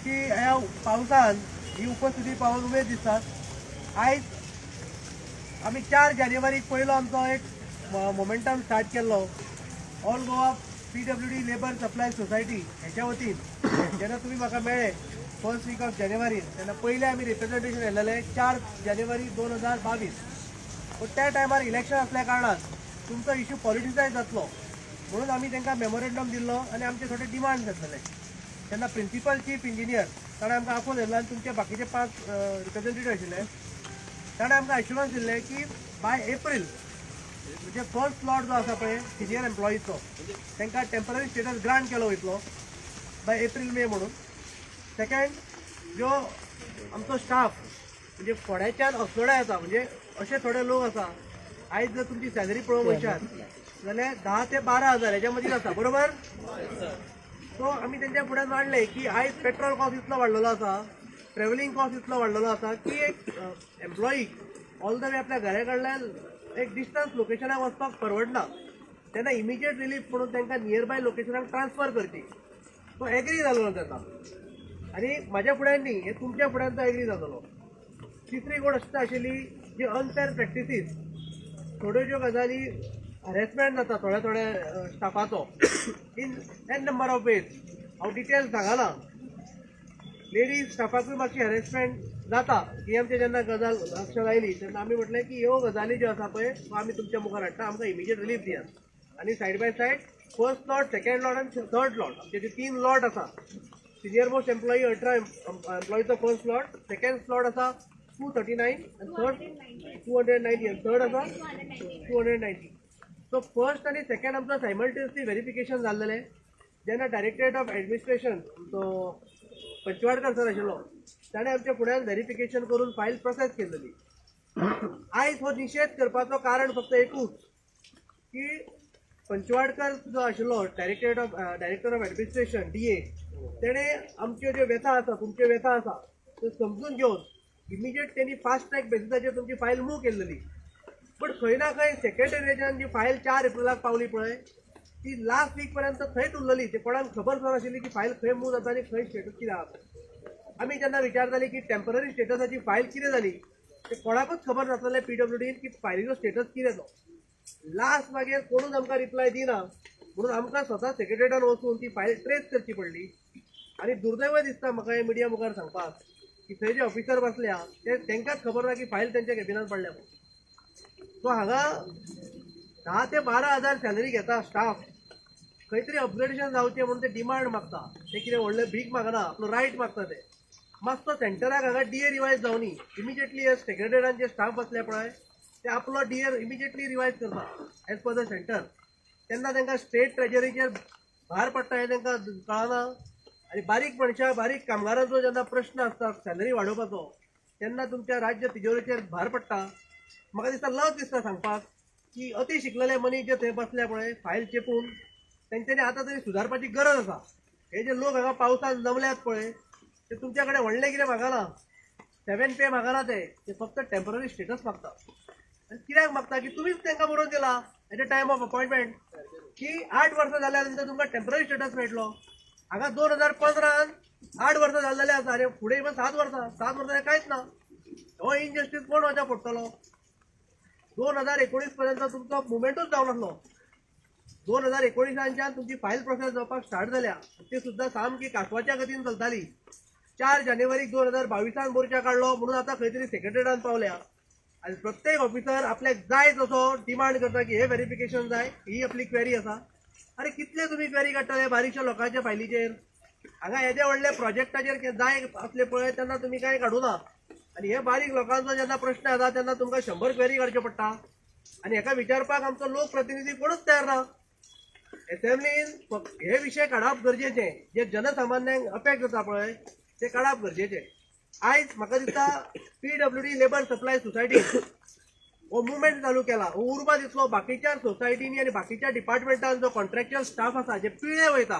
तुमची ह्या पावसान ही उपस्थिती पावून उमेद दिसता। आयज आमी 4 जानेवारीक पयलो आमचो एक मोमेंटम स्टार्ट केल्लो all Goa PWD labour supply society हेच्या वतीन। जेन्ना तुमी म्हाका मेळ्ळे फर्स्ट वीक ऑफ जानेवारी तेन्ना पयले आमी रिप्रेजेंटेशन येल्लेलें 4 जानेवारी 2022। पूण त्या टायमार इलेक्शन आसल्या कारणान तुमचो इश्यू पॉलिटिसायज जातलो म्हणून आमी तांकां मेमोरेंडम दिल्लो आनी आमचे थोडे डिमांड्स आसलेले। तेन्ना प्रिंसिपल चीफ इंजिनियर ताणें आमकां आफोव दिल्लो आनी तुमचे बाकीचे 5 रिप्रेजेंटेटिव्ह आशिल्ले ताणें आमकां एश्युरन्स दिल्ले की बाय एप्रील म्हणजे फर्स्ट स्लॉट जो आसा पळय सिनियर एम्प्लॉईजचो तांकां टेम्पररी स्टेटस ग्रांट केलो वयतलो बाय एप्रील मे म्हणून। सेकंड जो आमचो स्टाफ म्हणजे फोड्याच्यान अस्नोड्या येता म्हणजे अशे थोडे लोक आसा आयज जर तुमची सॅलरी पळोवंक वयशात जाल्यार 10 ते 12 हजार हेच्या मदीं आसा बरोबर। सो आमी तेंच्या फुड्यान मांडले की आयज पेट्रोल कॉस्ट इतलो वाडलेलो आसा, ट्रॅव्हलिंग कॉस्ट इतलो वाडलेलो आसा की एक एम्प्लॉईक ऑल द वे आपल्या घरा कडल्यान एक डिस्टन्स लोकेशनाक वचपाक परवडना तेन्ना इमिजिएट रिलीफ म्हणून तांकां नियर बाय लोकेशनाक ट्रान्सफर करची। तो एग्री जालो तेन्ना आनी म्हाज्या फुड्यान न्ही हे तुमच्या फुड्यान तो एग्री जातलो। तिसरी गोश्ट आशिल्ली जी अनफेअर प्रॅक्टिसीस थोड्यो ज्यो गजाली हॅरेसमेंट जाता थोड्या स्टाफाचो in n number of ways. हांव डिटेल्स सांगना, लेडीज स्टाफाकूय मातशी हॅरेसमेंट जाता ही आमचे जेन्ना गजाल लक्षांत आयली तेन्ना आमी म्हटलें की ह्यो गजाली ज्यो आसा पळय त्यो आमी तुमच्या मुखार हाडटा, आमकां इमिजिएट रिलीफ दियात। आनी side by side first lot, second lot आनी थर्ड लॉट आमचे जे 3 लॉट आसा सिनियर मोस्ट एम्प्लॉई 18 एम्प्लॉईचो फर्स्ट लॉट, सेकंड स्लॉट आसा 239 आनी थर्ड 290 आनी थर्ड आसा 290। सो फर्स्ट आनी सेकंड आमचो सायमल्टेनियसली व्हेरिफिकेशन जाल्लेलें। जेन्ना डायरेक्टरेट ऑफ एडमिनिस्ट्रेशन तो पंचवाडकर सर आशिल्लो ताणें आमच्या फुड्यान व्हेरिफिकेशन करून फायल प्रोसेस केल्ली। आयज हो निशेध करपाचो कारण फक्त एकूच की पंचवाडकर जो आशिल्लो डायरेक्टर ऑफ एडमिनिस्ट्रेशन DA तेणें आमच्यो ज्यो व्यथा आसा तुमच्यो व्यथा आसा त्यो समजून घेवन इमिजिएट तेणी फास्ट ट्रॅक बेसिसाचेर तुमची फायल मूव केल्ली। पण खंय ना खंय सेक्रेटरिएटान जी फायल 4 एप्रिलाक पावली पळय ती लास्ट वीक पर्यंत थंयच उरलेली। ते कोणाक खबर नाशिल्ली की फायल खंय मूव जाता आनी खंय स्टेटस कितें आसा। आमी जेन्ना विचारताली की टेम्पररी स्टेटसाची फायल कितें जाली ते कोणाकूच खबर नासलें PWDन की फायलीचो स्टेटस कितें तो। लास्ट मागीर कोणूच आमकां रिप्लाय दिना म्हणून आमकां स्वता सेक्रेटरिएटान वचून ती फायल ट्रेस करची पडली। आनी दुर्दैव दिसता म्हाका हे मिडिया मुखार सांगपाक की थंय जे ऑफिसर बसल्या तांकांच खबर ना की फायल तेंच्या कॅबिनान पडल्या म्हणून। सो हांगा 10 ते 12 हजार सॅलरी घेता स्टाफ खंय तरी अपग्रेडेशन जावचें म्हणून ते डिमांड मागता। ते कितें व्हडलें भीक मागना, आपलो रायट मागता ते। मातसो सेंटराक हांगा DA रिवायज जावनी इमिजिएटली हे सेक्रेटरिएटान जे स्टाफ बसले पळय ते आपलो DA इमिजिएटली रिवायज करता एज पर द सेंटर। तेन्ना तांकां स्टेट ट्रेजरीचेर भार पडटा हें तांकां कळना। आनी बारीक मनशां बारीक कामगारांचो जेन्ना प्रश्न आसता सॅलरी वाडोवपाचो तेन्ना तुमच्या राज्य तिजोरेचेर भार पडटा। म्हाका दिसता लज दिसता सांगपाक की अति शिकलेले मनीस जे थंय बसले पळय फायल चेपून तेंच्यांनी आतां तरी सुदारपाची गरज आसा। हे जे लोक हांगा पावसान जमल्यात पळय ते तुमच्या कडेन व्हडलें कितें मागना, 7 पे मागना ते फक्त टेम्पररी स्टेटस मागता। आनी कित्याक मागता की तुमीच तांकां बरोवन दिला at a time of appointment की 8 वर्सां जाल्या नंतर तुमकां टेम्पररी स्टेटस मेळटलो। हांगा 2015 8 वर्सां जाल्लेले आसा आरे फुडें इवन 7 वर्सां कांयच ना। हो इनजस्टीस कोण वचा पडटलो। 2019 पर्यंत तुमचो मुवमेंटूच जावनासलो। 2019च्यान तुमची फायल प्रोसेस जावपाक स्टार्ट जाल्या ती सुद्दां सामकी कासवाच्या गतीन चलताली। 4 जानेवारीक 2022 मोर्चा काडलो म्हणून आतां खंय तरी सेक्रेटरिएटान पावल्या आनी प्रत्येक ऑफिसर आपल्याक जाय तसो डिमांड करता की हे व्हेरिफिकेशन जाय, ही आपली क्वेरी आसा। अरे कितले तुमी क्वेरी काडटले बारीकशा लोकांच्या फायलीचेर। हांगा हेजे व्हडले प्रोजेक्टाचेर जाय आसले पळय तेन्ना तुमी कांय काडूना आनी हे बारीक लोकांचो जेन्ना प्रश्न येता तेन्ना तुमकां 100 क्वेरी काडच्यो पडटा आनी हेका विचारपाक आमचो लोक प्रतिनिधी कोणूच तयार ना। असेंब्लीन हे विशय काडप गरजेचें, जे जनसामान्यांक अफेक्ट जाता पळय ते काडप गरजेचें। आयज म्हाका दिसता PWD लेबर सप्लाय सोसायटी हो मुवमेंट चालू केला हो उर्बा दिसलो बाकीच्या सोसायटीनी आनी बाकीच्या डिपार्टमेंटान जो कॉन्ट्रॅक्च्युअल स्टाफ आसा जे पिळे वयता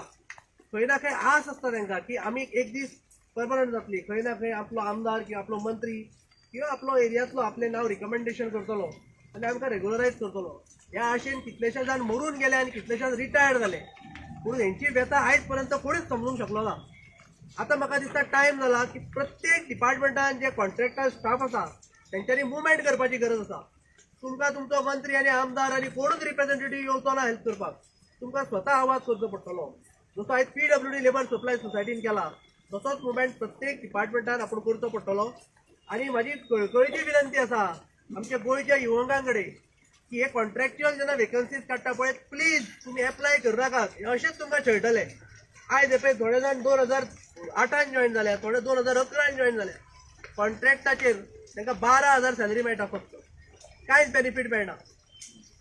खंय ना खंय आस आसता तांकां की आमी एक दीस परमनंट जातली, खंय ना खंय आपलो आमदार किंवा आपलो मंत्री किंवा आपलो एरियांतलो आपलें नांव रिकमेंडेशन करतलो आनी आमकां रेग्युलरायज करतलो। ह्या आशेन कितलेशे जाण मरून गेले आनी कितलेशे रिटायर्ड जाले पूण हेंची व्यथा आयज पर्यंत कोणीच समजूंक शकलो ना। आता म्हाका दिसता टायम जाला की प्रत्येक डिपार्टमेंटान जे कॉन्ट्रॅक्टर स्टाफ आसा तेंच्यांनी मुवमेंट करपाची गरज आसा. तुमकां तुमचो मंत्री आनी आमदार आनी कोणूच रिप्रेझेंटेटिव्ह येवचो ना हेल्प करपाक. तुमकां स्वता आवाज करचो पडटलो. जसो आयज PWD लेबर सप्लाय सोसायटीन केला तसोच मुवमेंट प्रत्येक डिपार्टमेंटान आपूण करचो पडटलो. आनी म्हाजी कळकळीची विनंती आसा आमच्या गोंयच्या युवकां कडेन की हे कॉन्ट्रॅक्च्युअल जेन्ना वेकन्सीज काडटा पळय प्लीज तुमी एप्लाय करनाकात. अशेंच तुमकां छळटले. आयज पळय थोडे जाण 2008 जॉईन जाल्या, थोडे 2011 जॉईन जाल्या. कॉन्ट्रॅक्टाचेर तांकां 12,000 सॅलरी मेळटा फक्त, कांयच बेनिफीट मेळना.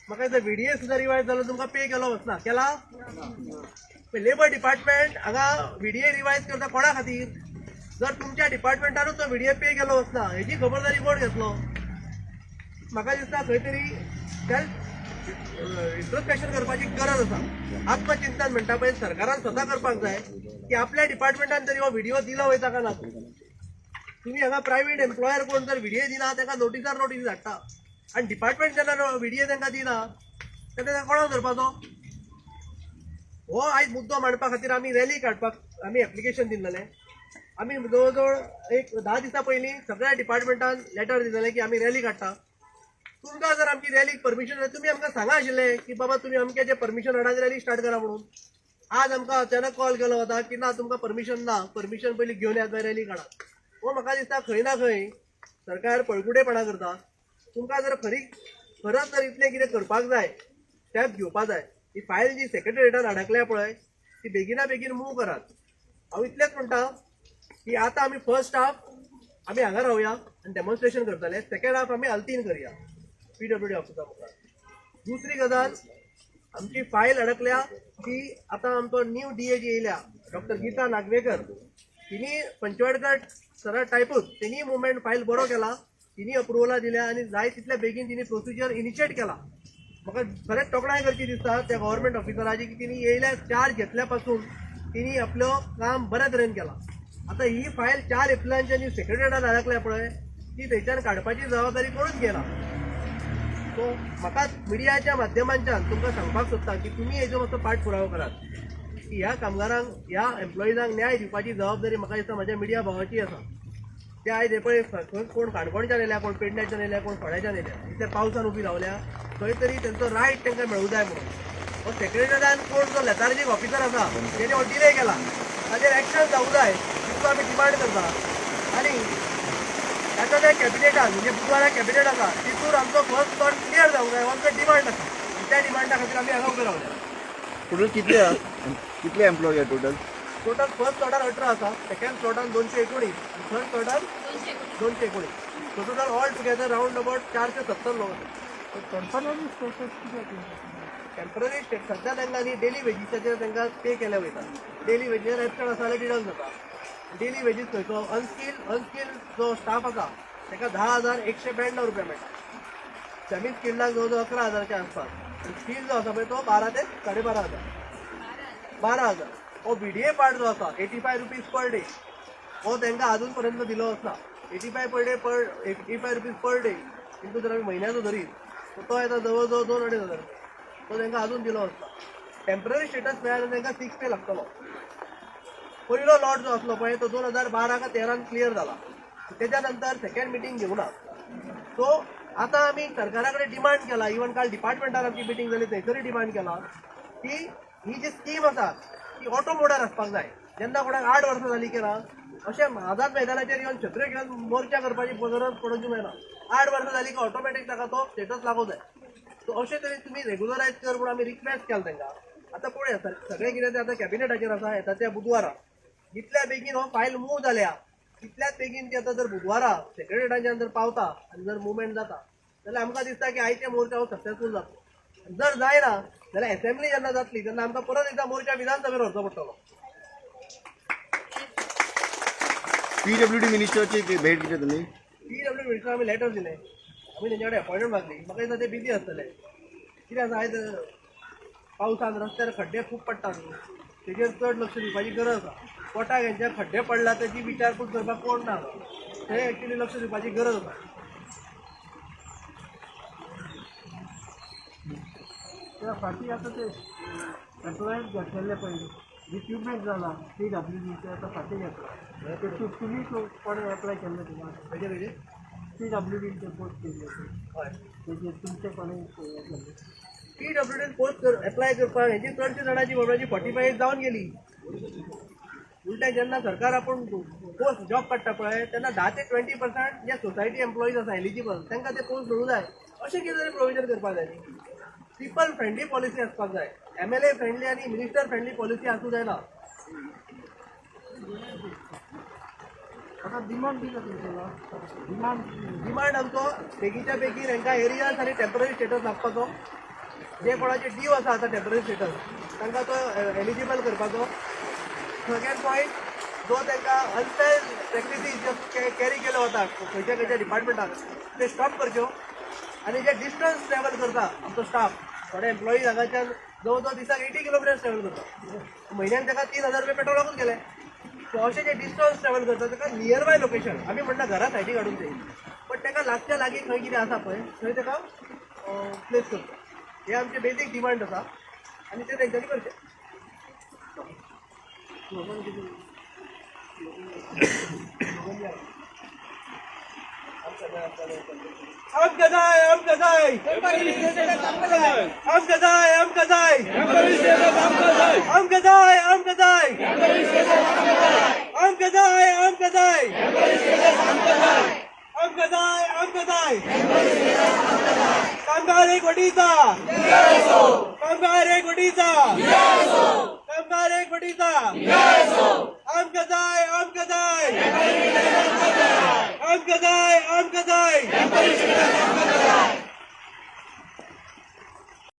म्हाका दिसता VDA सुद्दां रिवायज जालो तुमकां पे केलो वचना. केला? लेबर डिपार्टमेंट हांगा VDA रिवायज करता कोणा खातीर? जर तुमच्या डिपार्टमेंटानूच तो VDA पे केलो वचना हेची खबरदारी कोण घेतलो? म्हाका दिसता खंय तरी सेल्फ इंट्रोस्पेक्शन करपाची गरज आसा. आत्मचिंतन म्हणटा पळय सरकारान स्वता करपाक जाय की आपल्या डिपार्टमेंटान तरी हो व्हिडिओ दिलो वयता काय ना. तुम्ही हांगा प्रायव्हेट एम्प्लॉयर कोण जर VDA दिना ताका नोटीस धाडटा आनी डिपार्टमेंट जेन्ना VDA तांकां दिना तेन्ना ताका कोणाक धरपाचो? हो आयज मुद्दो मांडपा खातीर आमी रॅली काडपाक आमी एप्लिकेशन दिल्लें. आमी जवळ जवळ एक 10 दिसां पयलीं सगळ्या डिपार्टमेंटान लेटर दिलेलें की आमी रॅली काडटा. तुमकां जर आमची रॅलीक परमिशन तुमी आमकां सांगा आशिल्लें की बाबा तुमी अमकें परमिशन हाडात रॅली स्टार्ट करा म्हणून. आज आमकां अचानक कॉल केलो वता की ना तुमकां परमिशन ना, परमिशन पयलीं घेवन येयात मागीर रॅली काडा. हो म्हाका दिसता खंय ना खंय सरकार पळकुटेपणा करता. तुमकां जर खरंच जर इतलें कितें करपाक जाय स्टेप घेवपाक जाय ही फायल जी सेक्रेटरिएटान अडकल्या पळय ती बेगिना बेगीन मूव करात. हांव इतलेंच म्हणटा की आतां आमी फर्स्ट हाफ आमी हांगा रावया आनी डेमॉन्स्ट्रेशन करतले. सेकंड हाफ आमी आल्तीन करया PWD ऑफिसा मुखार. दुसरी गजाल आमची फायल अडकल्या ती आतां आमचो न्यू DAG येयल्या डॉक्टर गीता नागवेकर तिणी पंचवाडकर सरा टायपूच तिणी मुवमेंट फायल बरो केला. तिणी अप्रुवला दिल्या आनी जाय तितल्या बेगीन तिणी प्रोसिजर इनिशिएट केला. म्हाका खरेंच तोखणाय करची दिसता त्या गव्हर्मेंट ऑफिसराची की तिणी येयल्या चार्ज घेतल्या पासून तिणी आपलो काम बऱ्या तरेन केला. आता ही फायल 4 एप्रिलांच्या जी सेक्रेटरिएटान अडकल्या पळय ती थंयच्यान काडपाची जबाबदारी कोणूच घेना. सो म्हाका मिडियाच्या माध्यमांच्यान तुमकां सांगपाक सोदता की तुमी हेजो मातसो पाठपुरावो करात की ह्या कामगारांक ह्या एम्प्लॉइजांक न्याय दिवपाची जबाबदारी म्हाका दिसता म्हाज्या मिडिया भावाची आसा. ते आयज हे पळय खंय कोण काणकोणच्यान येयल्या, कोण पेडण्याच्यान येयल्या, कोण फोंड्याच्यान येयल्या, इतल्या पावसान उबी रावल्या खंय तरी तेंचो रायट तांकां मेळूं जाय म्हणून. हो सेक्रेटरिएटान कोण जो लेथार्जीक ऑफिसर आसा तेणे हो डिले केला ताचेर एक्शन जावूं जाय तितून आमी डिमांड करता. आनी ताच्या त्या कॅबिनेटान म्हणजे बुधवारा कॅबिनेट आसा तितून आमचो फर्स्ट स्लॉट क्लियर जावंक जाय हो आमचो डिमांड आसा. त्या डिमांडा खातीर आमी हांगा उबे रावल्या. टोटल कितले एम्प्लॉय आहे टोटल फर्स्ट स्लॉटार 18 आसा, सेकंड स्लॉटान 219 आनी थर्ड स्लॉटान 219. So total all together round about 470 लोक आसा. टेम्पररी स्टेट सध्या तांकां न्ही डेली वेजीसाचेर तांकां पे केले वयता. डेली वेजीचेर एबसंट आसा जाल्यार डिडक्ट जाता. डेली वेजीस खंयचो अनस्किल्ड जो स्टाफ आसा ताका 10,192 रुपया मेळटा. सेमी स्किल्डाक जवळ जवळ 11,000च्या आसपास. स्किल जो आसा पळय तो 12 ते 12,500. 12,000. हो VDA पार्ट जो आसा 85 रुपीज पर डे हो तांकां अजून पर्यंत दिलो वचना. 85 रुपीज पर डे इंटू जर आमी म्हयन्याचो धरीत तो येता जवळ जवळ 2,500 तो तांकां अजून दिलो वचना. टेम्पररी स्टेटस मेळ्ळ्यार तांकां 6 पे लागतलो. पयलो लॉट जो आसलो पळय तो 2012 का 13 क्लियर जाला. त्याच्या नंतर सेकंड मिटींग घेवना. सो आतां आमी सरकारा कडेन डिमांड केला, इवन काल डिपार्टमेंटान आमची मिटींग जाली थंयसरूय डिमांड केला की ही जी स्कीम आसा ती ऑटो मोडार आसपाक जाय. जेन्ना कोणाक 8 वर्सां जालीं की ना अशें आझाद मैदानाचेर येवन छत्र्यो घेवन मोर्चा करपाची गरज पडोवची मेळना. 8 वर्सां जालीं की ऑटोमॅटीक ताका तो स्टेटस लागू जाय. सो अशें तरेन तुमी रेग्युलरायज कर म्हणून आमी रिक्वेस्ट केला तांकां. आतां पळया सगळें कितें तें आतां कॅबिनेटाचेर आसा येता त्या बुधवारा. जितल्या बेगीन हो फायल मूव जाल्या तितल्याच बेगीन ती आतां जर बुधवारा सेक्रेटरिएटाच्यान जर पावता आनी जर मुवमेंट जाता जाल्यार आमकां दिसता की आयचे मोर्चा हो सक्सेसफूल जातलो. जर जायना जाल्यार असेंब्ली जेन्ना जातली तेन्ना आमकां परत एकदा मोर्चा विधानसभेर व्हरचो पडटलो. PWD मिनिस्टरची भेट घेतली तुम्ही? PWD मिनिस्टर आमी लेटर दिलें. आमी तेंचे कडेन अपॉयंटमेंट मागली. म्हाका दिसता ते बिजी आसतले. कितें आसा आयज पावसान रस्त्यार खड्डे खूब पडटा न्ही तेजेर चड लक्ष दिवपाची गरज आसा. पोटाक हेंचे खड्डे पडला तेजी विचारपूस करपाक कोण ना थंय एक्चुली लक्ष दिवपाची गरज आसा. त्या फाटी आतां ते एम्प्लॉयज घेतलेले पळय रिक्रुटमेंट जाला PWDचं आता फाटीं येतलो ते तुमी कोणें एप्लाय केल्लें तुम्हाला म्हणजे PWDचे पोस्ट केल्ले हय तेजे तुमचे कोणें हें केल्लें PWD पोस्ट एप्लाय करपाक हेची चडशे जाणांची बाबाची 45 जावन गेली उलटें जेन्ना सरकार आपूण पोस्ट जॉब काडटा पळय तेन्ना 10 ते 20% जे सोसायटी एम्प्लॉईज आसा एलिजिबल तांकां ते पोस्ट मेळूं जाय अशें कितें तरी प्रोविजन करपाक जाय पीपल फ्रेंडली पॉलिसी आसपाक जाय MLA फ्रेंडली आनी मिनिस्टर फ्रेंडली पॉलिसी आसूं जायना आता डिमांड कितें तुमचो डिमांड आमचो बेगीच्या बेगीन तांकां एरियाज आनी टेम्पररी स्टेटस लागपाचो जे कोणाचे ड्यू आसा आतां टेम्पररी स्टेटस तांकां तो एलिजिबल करपाचो सेकंड पॉयंट जो तांकां अनफेअर प्रॅक्टिसीस जे कॅरी केल्यो वता खंयच्या खंयच्या डिपार्टमेंटाक ते स्टॉप करच्यो आनी जे डिस्टन्स ट्रॅव्हल करता आमचो स्टाफ थोडे एम्प्लॉईज हांगाच्यान जवळ जवळ दिसाक 80 किलोमिटर्स ट्रॅव्हल करता म्हयन्याक ताका 3000 रुपया पेट्रोलाकूच गेले सो अशें जे डिस्टन्स ट्रॅव्हल करता ताका नियर बाय लोकेशन आमी म्हणटा घरा सायडी काडून जाय बट ताका लागच्या लागीं खंय कितें आसा पळय थंय ताका प्लेस करता हे आमचे बेसीक डिमांड आसा आनी ते तेंच्यांनी करचे हम गदाय हम गदाय हम गदाय हम गदाय हम गदाय हम गदाय हम गदाय हम गदाय हम गदाय हम गदाय कामगार एक वडीचा कामगार एक वडीचा कामगार एक वडीचा हम गदाय हम गदाय हम गदाय हम गदाय